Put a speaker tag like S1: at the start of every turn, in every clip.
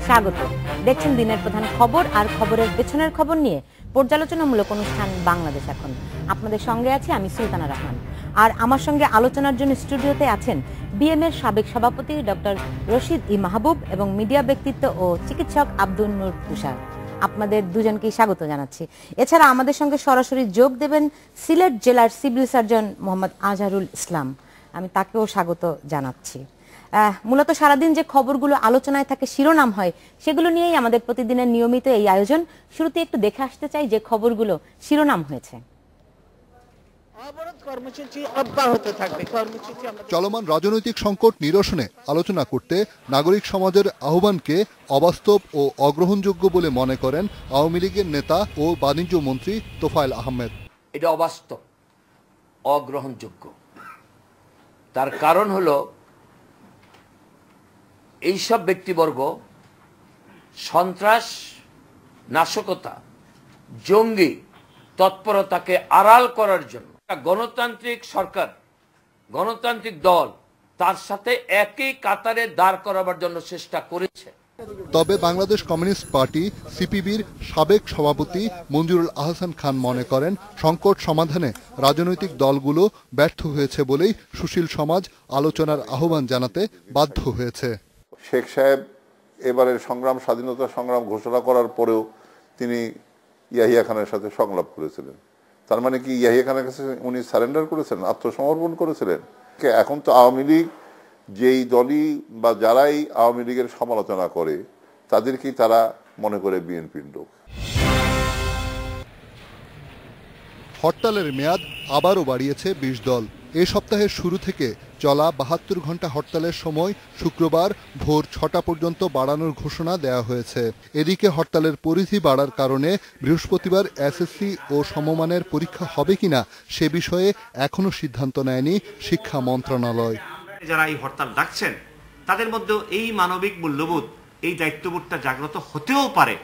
S1: স্বাগত। দেখছেন দিনের প্রধান খবর আর খবরের পেছনের খবর নিয়ে পর্যালোচনামূলক অনুষ্ঠান বাংলাদেশ এখন। আপনাদের সঙ্গে আছি আমি সুলতানা রহমান, আর আমার সঙ্গে আলোচনার জন্য স্টুডিওতে আছেন বিএমএর সাবেক সভাপতি ডক্টর রশিদ ই মাহবুব এবং মিডিয়া ব্যক্তিত্ব ও চিকিৎসক আব্দুল নূর তুষার। আপনাদের দুজনকেই স্বাগত জানাচ্ছি। এছাড়া আমাদের সঙ্গে সরাসরি যোগ দেবেন সিলেট জেলার সিভিল সার্জন মোহাম্মদ আজহারুল ইসলাম, আমি তাকেও স্বাগত জানাচ্ছি। মূলত সারাদিন যে খবরগুলো আলোচনায় থাকে, শিরোনাম হয়, সেগুলো নিয়েই আমাদের প্রতিদিনের নিয়মিত এই আয়োজন। শুরুতে একটু দেখে আসতে চাই যে খবরগুলো শিরোনাম হয়েছে।
S2: চলমান রাজনৈতিক সংকট নিরসনে আলোচনা করতে নাগরিক সমাজের আহ্বানকে অবাস্তব ও অগ্রহণযোগ্য বলে মনে করেন আওয়ামী লীগের নেতা ও বাণিজ্য মন্ত্রী তোফায়েল আহমেদ।
S3: এটা অবাস্তব, অগ্রহণযোগ্য। তার কারণ হলো এইসব ব্যক্তিবর্গ সন্ত্রাস, নাশকতা, জঙ্গি তৎপরতাকে আড়াল করার জন্য গণতান্ত্রিক সরকার, গণতান্ত্রিক দল তার সাথে একই কাতারে দাঁড় করাবার জন্য চেষ্টা করেছে।
S2: তবে বাংলাদেশ কমিউনিস্ট পার্টি সিপিবির সাবেক সভাপতি মঞ্জুরুল আহসান খান মনে করেন সংকট সমাধানে রাজনৈতিক দলগুলো ব্যর্থ হয়েছে বলেই সুশীল সমাজ আলোচনার আহ্বান জানাতে বাধ্য হয়েছে।
S4: শেখ সাহেব এবারের সংগ্রাম, স্বাধীনতা সংগ্রাম ঘোষণা করার পরেও তিনি ইয়াহিয়া খানের সাথে সংলাপ করেছিলেন। তার মানে কি ইয়াহিয়া খানের কাছে উনি সারেন্ডার করেছিলেন, আত্মসমর্পণ করেছিলেন? এখন তো আওয়ামী লীগ যেই দলই বা যারাই আওয়ামী লীগের সমালোচনা করে তাদেরকেই তারা মনে করে বিএনপির লোক।
S2: হরতালের মেয়াদ আবারও বাড়িয়েছে ২০ দল। এ সপ্তাহের শুরু থেকে চলা ৭২ ঘন্টা হরতালের সময় শুক্রবার ভোর ৬টা পর্যন্ত বাড়ানোর ঘোষণা দেওয়া হয়েছে। এদিকে হরতালের পরিধি বাড়ার কারণে বৃহস্পতিবার এসএসসি ও সমমানের পরীক্ষা হবে কিনা সে বিষয়ে এখনো সিদ্ধান্ত নেয়নি শিক্ষা মন্ত্রণালয়।
S5: যারা এই হরতাল ডাকছেন তাদের মধ্যেও এই মানবিক মূল্যবোধ, এই দায়িত্ববোধটা জাগ্রত হতেও পারে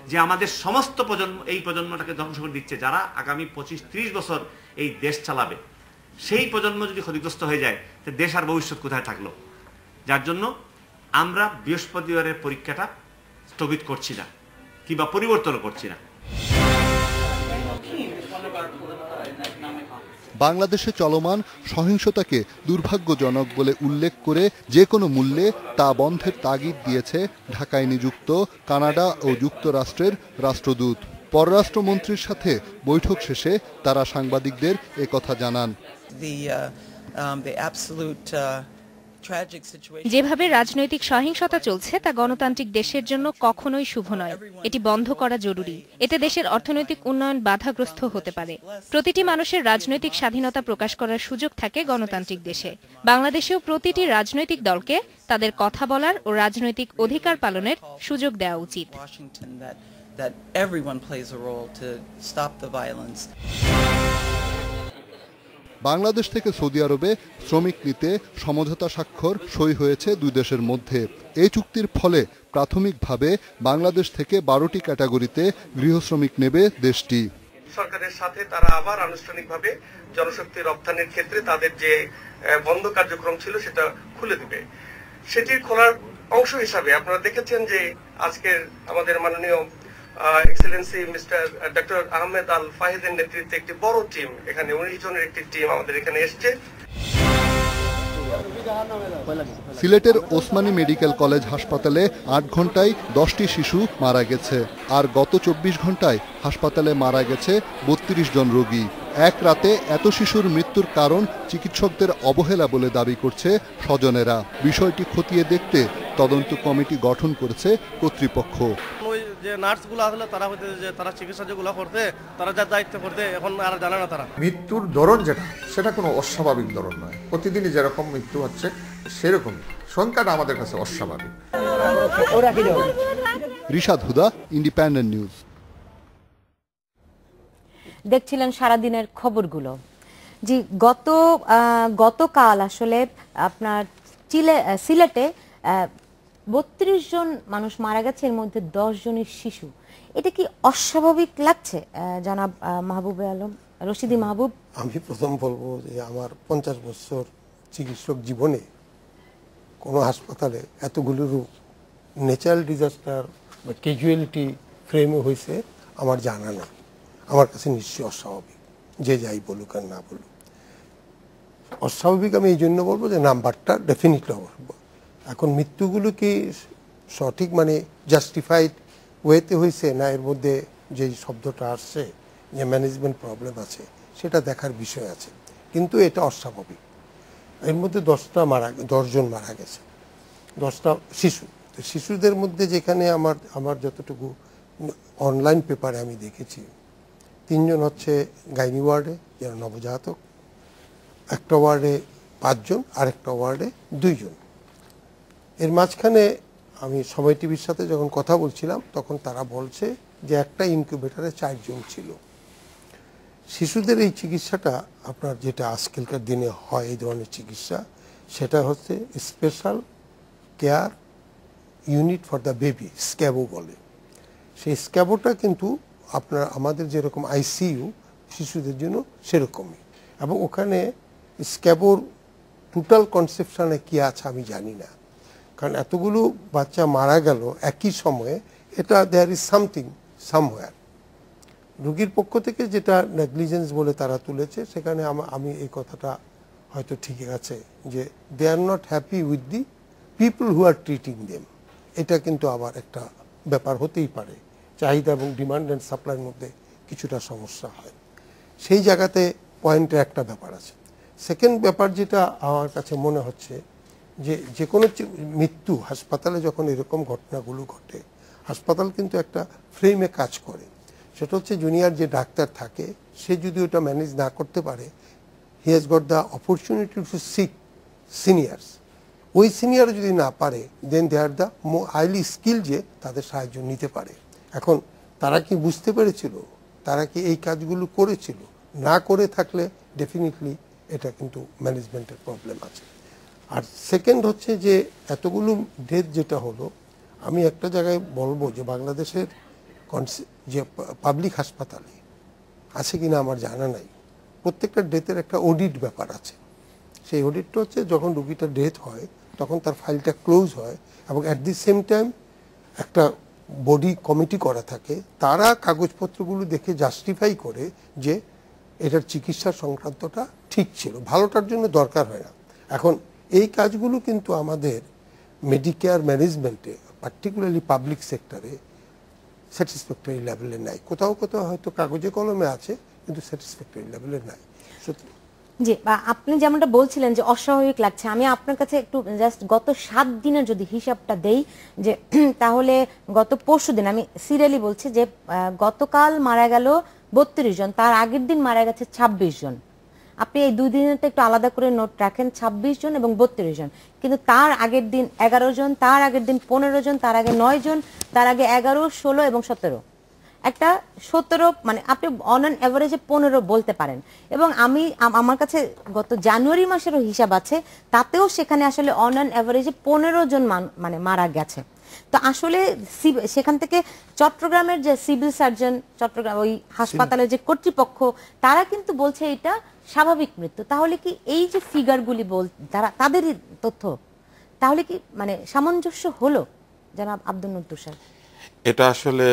S5: যে আমাদের সমস্ত প্রজন্ম এই প্রজন্মটাকে ধ্বংস করে দিচ্ছে, যারা আগামী ২৫-৩০ বছর এই দেশ চালাবে। সেই প্রজন্ম যদি ক্ষতিগ্রস্ত হয়ে যায়, তো দেশ আর ভবিষ্যৎ কোথায় থাকলো? যার জন্য আমরা বৃহস্পতিবারের পরীক্ষাটা স্থগিত করছি না কিংবা পরিবর্তন করছি না।
S2: বাংলাদেশে চলমান সহিংসতাকে দুর্ভাগ্যজনক বলে উল্লেখ করে যে কোনো মূল্যে তা বন্ধের তাগিদ দিয়েছে ঢাকায় নিযুক্ত কানাডা ও যুক্তরাষ্ট্রের রাষ্ট্রদূত। পররাষ্ট্রমন্ত্রীর সাথে বৈঠক শেষে তারা সাংবাদিকদের একথা জানান।
S6: যেভাবে রাজনৈতিক সহিংসতা চলছে তা গণতান্ত্রিক দেশের জন্য কখনোই শুভ নয়। এটি বন্ধ করা জরুরি। এতে দেশের অর্থনৈতিক উন্নয়ন বাধাগ্রস্ত হতে পারে। প্রতিটি মানুষের রাজনৈতিক স্বাধীনতা প্রকাশ করার সুযোগ থাকে গণতান্ত্রিক দেশে। বাংলাদেশেও প্রতিটি রাজনৈতিক দলকে তাদের কথা বলার ও রাজনৈতিক অধিকার পালনের সুযোগ দেওয়া উচিত।
S2: বাংলাদেশ থেকে সৌদি আরবে শ্রমিক নিতে সমঝোতা স্বাক্ষর সই হয়েছে দুই দেশের মধ্যে। এই চুক্তির ফলে প্রাথমিকভাবে বাংলাদেশ থেকে 12টি ক্যাটাগরিতে গৃহশ্রমিক নেবে দেশটি।
S7: সরকারের সাথে তারা আবার আনুষ্ঠানিকভাবে জনশক্তি রপ্তানির ক্ষেত্রে তাদের যে বন্ধ কার্যক্রম ছিল সেটা খুলে দিবে। সেটির খোলার অংশ হিসাবে আপনারা দেখেছেন যে আজকের আমাদের মাননীয় এক্সেলেন্সি মিস্টার ডক্টর আহমেদ আল ফাহিদের নেতৃত্বে একটি বড় টিম, এখানে 19 জনের একটি টিম আমাদের এখানে এসছে।
S2: সিলেটের ওসমানী মেডিকেল কলেজ হাসপাতালে ৮ ঘন্টায় 10টি শিশু মারা গেছে, আর গত 24 ঘন্টায় হাসপাতালে মারা গেছে 32 জন রোগী। এক রাতে এত শিশুর মৃত্যুর কারণ চিকিৎসকদের অবহেলা বলে দাবি করছে স্বজনেরা। বিষয়টি খতিয়ে দেখতে তদন্ত কমিটি গঠন করেছে কর্তৃপক্ষ।
S7: যে নার্সগুলো আসলে তারা হইতে যে তারা চিকিৎসা যেগুলো করতে, তারা যার দায়িত্ব করতে এখন আর জানে না তারা। মৃত্যুর ধরন যেটা, সেটা কোনো অস্বাভাবিক ধরন নয়। প্রতিদিনই যেরকম মৃত্যু হচ্ছে সেরকমই সংখ্যাটা আমাদের কাছে অস্বাভাবিক।
S2: রিশাদ হুদা, ইন্ডিপেন্ডেন্ট নিউজ।
S1: দেখছিলেন সারাদিনের খবরগুলো। জি, গতকাল আসলে আপনার সিলেটে 32 জন মানুষ মারা গেছে, এর মধ্যে 10 জনের শিশু। এটা কি অস্বাভাবিক লাগছে জনাব মাহবুব আলম, রশিদি মাহবুব?
S8: আমি প্রথম বলবো যে আমার 50 বছর চিকিৎসক জীবনে কোনো হাসপাতালে এতগুলো রোগ ন্যাচারাল ডিজাস্টার বা ক্যাজুয়ালিটি ফ্রেমে হয়েছে আমার জানা নেই। আমার কাছে নিশ্চয়ই অস্বাভাবিক, যে যাই বলুক আর না বলুক। অস্বাভাবিক আমি এই জন্য বলবো যে নাম্বারটা ডেফিনেটলি অস্বাভাবিক। এখন মৃত্যুগুলো কি সঠিক মানে জাস্টিফাইড ওয়েতে হয়েছে, না এর মধ্যে যে শব্দটা আসছে যে ম্যানেজমেন্ট প্রবলেম আছে, সেটা দেখার বিষয় আছে। কিন্তু এটা অস্বাভাবিক। এর মধ্যে 10 জন মারা গেছে, 10টা শিশু। তো শিশুদের মধ্যে যেখানে আমার যতটুকু অনলাইন পেপারে আমি দেখেছি, 3 জন হচ্ছে গাইনি ওয়ার্ডে, যারা নবজাতক, একটা ওয়ার্ডে 5 জন, আরেকটা ওয়ার্ডে 2 জন। এর মাঝখানে আমি সময় টিভির সাথে যখন কথা বলছিলাম, তখন তারা বলছে যে একটা ইনকিউবেটরে 4 জন ছিল। শিশুদের এই চিকিৎসাটা আপনার যেটা আজকালকার দিনে হয়, এই ধরনের চিকিৎসা, সেটা হচ্ছে special care unit for the baby, SCBU বলে। সেই স্ক্যাবোটা কিন্তু আপনার আমাদের যেরকম আইসিইউ শিশুদের জন্য সেরকমই, এবং ওখানে স্ক্যাবোর টোটাল কনসেপশনে কী আছে আমি জানি না, কারণ এতগুলো বাচ্চা মারা গেল একই সময়ে, এটা দেয়ার ইজ সামথিং সামওয়্যার। রোগীর পক্ষ থেকে যেটা নেগলিজেন্স বলে তারা তুলেছে, সেখানে আমি এই কথাটা হয়তো ঠিক আছে যে they are not happy with the people who are treating them. এটা কিন্তু আবার একটা ব্যাপার হতেই পারে, চাহিদা এবং ডিমান্ড অ্যান্ড সাপ্লাইয়ের মধ্যে কিছুটা সমস্যা হয়, সেই জায়গাতে পয়েন্টের একটা ব্যাপার আছে। সেকেন্ড ব্যাপার যেটা আমার কাছে মনে হচ্ছে যে কোনো মৃত্যু হাসপাতালে যখন এরকম ঘটনাগুলো ঘটে, হাসপাতাল কিন্তু একটা ফ্রেমে কাজ করে। সেটা হচ্ছে জুনিয়র যে ডাক্তার থাকে, সে যদি ওটা ম্যানেজ না করতে পারে, he has got the opportunity to seek seniors. ওই সিনিয়র যদি না পারে, দেন দে আর দ্য হাইলি স্কিল যে তাদের সাহায্য নিতে পারে। এখন তারা কি বুঝতে পেরেছিল, তারা কি এই কাজগুলো করেছিল? না করে থাকলে ডেফিনেটলি এটা কিন্তু ম্যানেজমেন্টের প্রবলেম আছে। আর সেকেন্ড হচ্ছে যে এতগুলো ডেথ যেটা হলো, আমি একটা জায়গায় বলবো যে বাংলাদেশের যে পাবলিক হাসপাতালে আছে কিনা আমার জানা নাই, প্রত্যেকটা ডেথের একটা অডিট ব্যাপার আছে। সেই অডিটটা হচ্ছে যখন রুগীটার ডেথ হয়, তখন তার ফাইলটা ক্লোজ হয়, এবং অ্যাট দি সেম টাইম একটা বডি কমিটি করা থাকে, তারা কাগজপত্রগুলো দেখে জাস্টিফাই করে যে এটার চিকিৎসা সংক্রান্তটা ঠিক ছিল, ভালোটার জন্য দরকার হয় না। এখন এই কাজগুলো কিন্তু আমাদের মেডিকেয়ার ম্যানেজমেন্টে, পার্টিকুলারলি পাবলিক সেক্টরে স্যাটিসফ্যাক্টরি লেভেলে নাই। কোথাও কোথাও হয়তো কাগজে কলমে আছে, কিন্তু স্যাটিসফ্যাক্টরি লেভেলে নাই।
S1: জি, আপনি যেমনটা বলছিলেন যে অস্বাভাবিক লাগছে, আমি আপনার কাছে একটু জাস্ট গত 7 দিনের যদি হিসাবটা দেই, যে তাহলে গত পরশু দিন, আমি সিরিয়ালি বলছি, যে গতকাল মারা গেল 32 জন, তার আগের দিন মারা গেছে 26 জন। আপনি এই 2 দিনেরটা একটু আলাদা করে নোট রাখেন, 26 জন এবং 32 জন। কিন্তু তার আগের দিন 11 জন, তার আগের দিন 15 জন, তার আগে 9 জন, তার আগে 11, 16 এবং 17। একটা 17, মানে আপনি অন অ্যান অ্যাভারেজে 15 বলতে পারেন। এবং আমার কাছে গত জানুয়ারি মাসেরও হিসাব আছে, তাতেও সেখানে আসলে অন অ্যান অ্যাভারেজে 15 জন মানে মারা গেছে। তো আসলে সেখান থেকে চট্টগ্রামের যে সিভিল সার্জন, চট্টগ্রাম ওই হাসপাতালের যে কর্তৃপক্ষ, তারা কিন্তু বলছে এটা স্বাভাবিক মৃত্যু। তাহলে কি এই যে ফিগারগুলি তাদেরই তথ্য, তাহলে কি মানে সামঞ্জস্য হলো জনাব আব্দুল নূর তুষার?
S9: এটা আসলে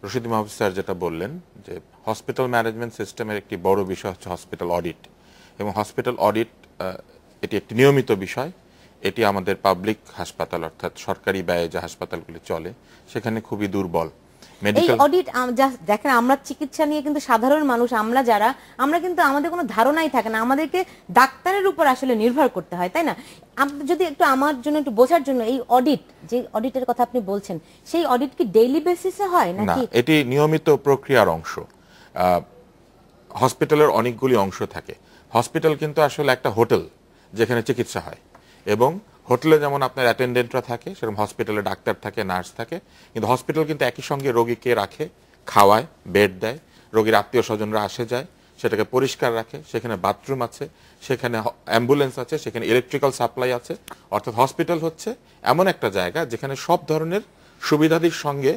S9: রশিদ মাহবুব স্যার যেটা বললেন, যে হসপিটাল ম্যানেজমেন্ট সিস্টেমের একটি বড় বিষয় হচ্ছে হসপিটাল অডিট, এবং হসপিটাল অডিট এটি একটি নিয়মিত বিষয়। এটি আমাদের পাবলিক হাসপাতাল, অর্থাৎ সরকারি ব্যয়ে যে হাসপাতালগুলি চলে, সেখানে খুবই দুর্বল।
S1: এই অডিট দেখেন, আমরা চিকিৎসা নিয়ে কিন্তু সাধারণ মানুষ, আমরা কিন্তু আমাদের কোনো ধারণাই থাকে না, আমাদেরকে ডাক্তারের উপর আসলে নির্ভর করতে হয়, তাই না? আপনি যদি একটু আমার জন্য একটু বোঝার জন্য, এই অডিট, যে অডিটের কথা আপনি বলছেন, সেই অডিট কি ডেইলি বেসিসে হয় নাকি?
S9: না, এটি নিয়মিত প্রক্রিয়ার অংশ। হসপিটালের অনেকগুলি অংশ থাকে। হসপিটাল কিন্তু আসলে একটা হোটেল যেখানে চিকিৎসা হয়, এবং হোটেলে যেমন আপনার অ্যাটেন্ডেন্টরা থাকে, সেরকম হসপিটালে ডাক্তার থাকে, নার্স থাকে। কিন্তু হসপিটাল কিন্তু একই সঙ্গে রোগীকে রাখে, খাওয়ায়, বেড দেয়, রোগীর আত্মীয় স্বজনরা আসে যায়, সেটাকে পরিষ্কার রাখে, সেখানে বাথরুম আছে, সেখানে অ্যাম্বুলেন্স আছে, সেখানে ইলেকট্রিক্যাল সাপ্লাই আছে। অর্থাৎ হসপিটাল হচ্ছে এমন একটা জায়গা যেখানে সব ধরনের সুবিধাদির সঙ্গে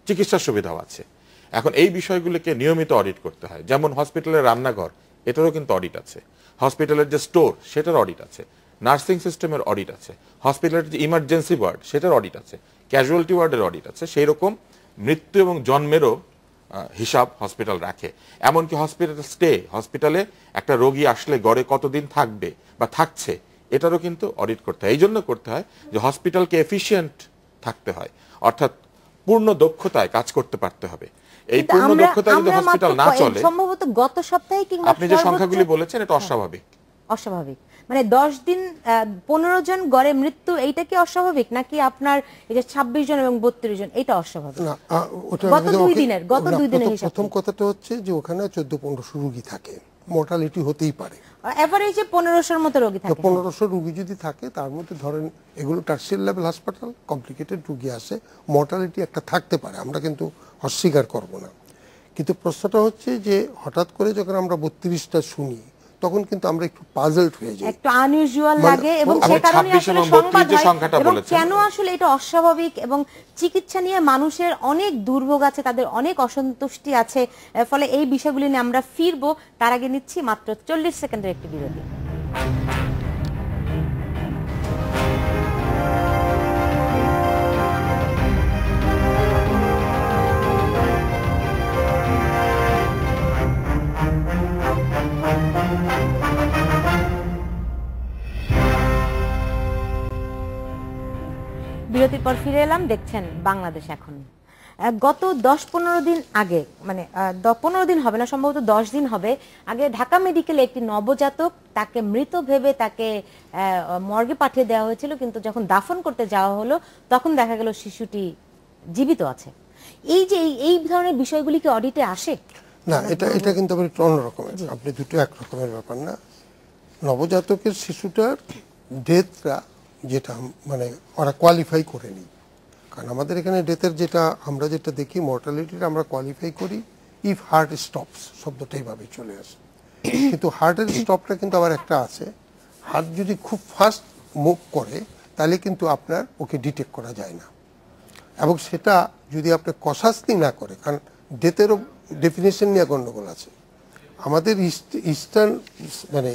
S9: চিকিৎসার সুবিধাও আছে। এখন এই বিষয়গুলোকে নিয়মিত অডিট করতে হয়। যেমন হসপিটালের রান্নাঘর, এটারও কিন্তু অডিট আছে। হসপিটালের যে স্টোর, সেটার অডিট আছে। নার্সিং সিস্টেমের অডিট আছে, হসপিটালের যে ইমার্জেন্সি ওয়ার্ড সেটার অডিট আছে, ক্যাজুয়ালিটি ওয়ার্ডের অডিট আছে। সেই রকম মৃত্যু এবং জন্মেরও হিসাব হসপিটাল রাখে। এমনকি হসপিটালে একটা রোগী আসলে গড়ে কতদিন থাকবে বা থাকছে এটারও কিন্তু অডিট করতে হয়। এই জন্য করতে হয় যে হসপিটালকে এফিশিয়েন্ট থাকতে হয়, অর্থাৎ পূর্ণ দক্ষতায় কাজ করতে পারতে হবে। এই পূর্ণ দক্ষতায় যদি হসপিটাল না চলে,
S1: সম্ভবত গত সপ্তাহে কিংবা
S9: আপনি যে সংখ্যাগুলি বলেছেন এটা অস্বাভাবিক।
S1: অস্বাভাবিক মানে 10 দিন 15 জন গড়ে মৃত্যু, এইটা কি অস্বাভাবিক নাকি আপনার এই যে 26 জন এবং 32 জন এটা অস্বাভাবিক?
S8: না,
S1: গত দুই দিনের হিসাব।
S8: প্রথম কথাটা হচ্ছে যে ওখানে 14-1500 রোগী থাকে, মর্টালিটি হতেই পারে।
S1: এভারেজে 1500-এর মতো রোগী থাকে।
S8: 1500 রোগী যদি থাকে তার মধ্যে ধরেন এগুলো টার্সিয়ারি লেভেল হাসপাতাল, কমপ্লিকেটেড রোগী আসে, মর্টালিটি একটা থাকতে পারে, আমরা কিন্তু অস্বীকার করব না। কিন্তু প্রশ্নটা হচ্ছে যে হঠাৎ করে যখন আমরা 32টা শুনি তখন কিন্তু আমরা একটু পাজলড হয়ে যাই,
S1: একটু আনইউজুয়াল লাগে এবং সে কারণে আসলে সংবাদ হয় এবং কেন আসলে এটা অস্বাভাবিক এবং চিকিৎসা নিয়ে মানুষের অনেক দুর্ভোগ আছে, তাদের অনেক অসন্তুষ্টি আছে, ফলে এই বিষয়গুলি নিয়ে আমরা ফিরবো। তার আগে নিচ্ছি মাত্র 40 সেকেন্ডের একটি বিরতি। বিরতির পর ফিরে এলাম, দেখছেন বাংলাদেশ এখন। গত 10-15 দিন আগে, মানে 15 দিন হবে না, সম্ভবত 10 দিন হবে আগে, ঢাকা মেডিকেলে একটি নবজাতক, তাকে মৃত ভেবে তাকে মর্গে পাঠিয়ে দেওয়া হয়েছিল, কিন্তু যখন দাফন করতে যাওয়া হলো তখন দেখা গেল শিশুটি জীবিত আছে। এই যে এই ধরনের বিষয়গুলি কি অডিটে আসে?
S8: না, এটা কিন্তু আবার একটু অন্যরকমের, আপনি দুটো এক রকমের ব্যাপার না। নবজাতকের শিশুটার ডেথটা যেটা মানে ওরা কোয়ালিফাই করে নি, কারণ আমাদের এখানে ডেথের যেটা আমরা যেটা দেখি মর্টালিটিটা আমরা কোয়ালিফাই করি ইফ হার্ট স্টপস, শব্দটা এইভাবে চলে আসে। কিন্তু হার্টের স্টপটা কিন্তু আবার একটা আছে, হার্ট যদি খুব ফাস্ট মুভ করে তাহলে কিন্তু আপনার ওকে ডিটেক্ট করা যায় না, এবং সেটা যদি আপনি কশাসলি না করে, কারণ ডেথেরও ডেফিনেশন নিয়ে গণ্ডগোল আছে। আমাদের ইস্টার্ন মানে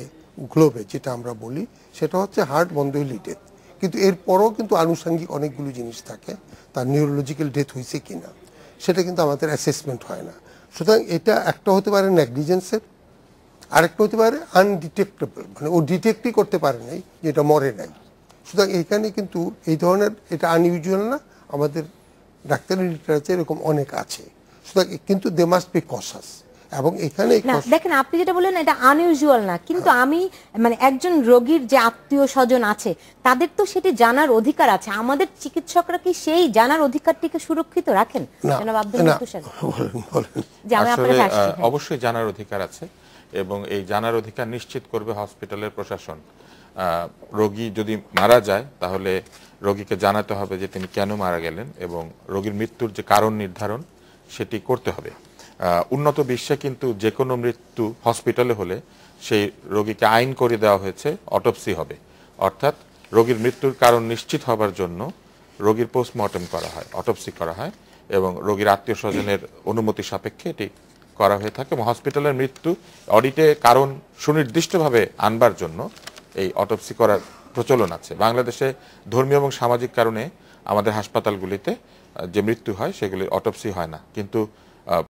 S8: গ্লোবে যেটা আমরা বলি সেটা হচ্ছে হার্ট বন্ধ হইলে ডেথ, কিন্তু এরপরও কিন্তু আনুষঙ্গিক অনেকগুলো জিনিস থাকে, তার নিউরোলজিক্যাল ডেথ হয়েছে কিনা সেটা কিন্তু আমাদের অ্যাসেসমেন্ট হয় না। সুতরাং এটা একটা হতে পারে নেগলিজেন্সের, আরেকটা হতে পারে আনডিটেক্টেবল, মানে ও ডিটেক্টই করতে পারে নাই যে এটা মরে নাই। সুতরাং এইখানে কিন্তু এই ধরনের এটা আনইউজুয়াল না, আমাদের ডাক্তারি লিটারেচার এরকম অনেক আছে। সুতরাং কিন্তু দে মাস্ট বি কশাস। এবং এখানে
S1: দেখেন আপনি যেটা বললেন এটা আনইউজুয়াল না, কিন্তু আমি মানে একজন রোগীর যে আত্মীয় স্বজন আছে তাদের তো সেটি জানার অধিকার আছে, আমাদের চিকিৎসকরা কি সেই জানার অধিকারটিকে সুরক্ষিত রাখেন?
S9: অবশ্যই জানার অধিকার আছে এবং এই জানার অধিকার নিশ্চিত করবে হসপিটালের প্রশাসন। রোগী যদি মারা যায় তাহলে রোগীকে জানাতে হবে যে তিনি কেন মারা গেলেন এবং রোগীর মৃত্যুর যে কারণ নির্ধারণ সেটি করতে হবে। উন্নত বিশ্বে কিন্তু যে কোনো মৃত্যু হসপিটালে হলে সেই রোগীকে আইন করে দেওয়া হয়েছে অটোপসি হবে, অর্থাৎ রোগীর মৃত্যুর কারণ নিশ্চিত হবার জন্য রোগীর পোস্টমর্টেম করা হয়, অটোপসি করা হয় এবং রোগীর আত্মীয় স্বজনের অনুমতি সাপেক্ষে এটি করা হয়ে থাকে। এবং হসপিটালের মৃত্যু অডিটে কারণ সুনির্দিষ্টভাবে আনবার জন্য এই অটোপসি করার প্রচলন আছে। বাংলাদেশে ধর্মীয় এবং সামাজিক কারণে আমাদের হাসপাতালগুলিতে যে মৃত্যু হয় সেগুলির অটোপসি হয় না, কিন্তু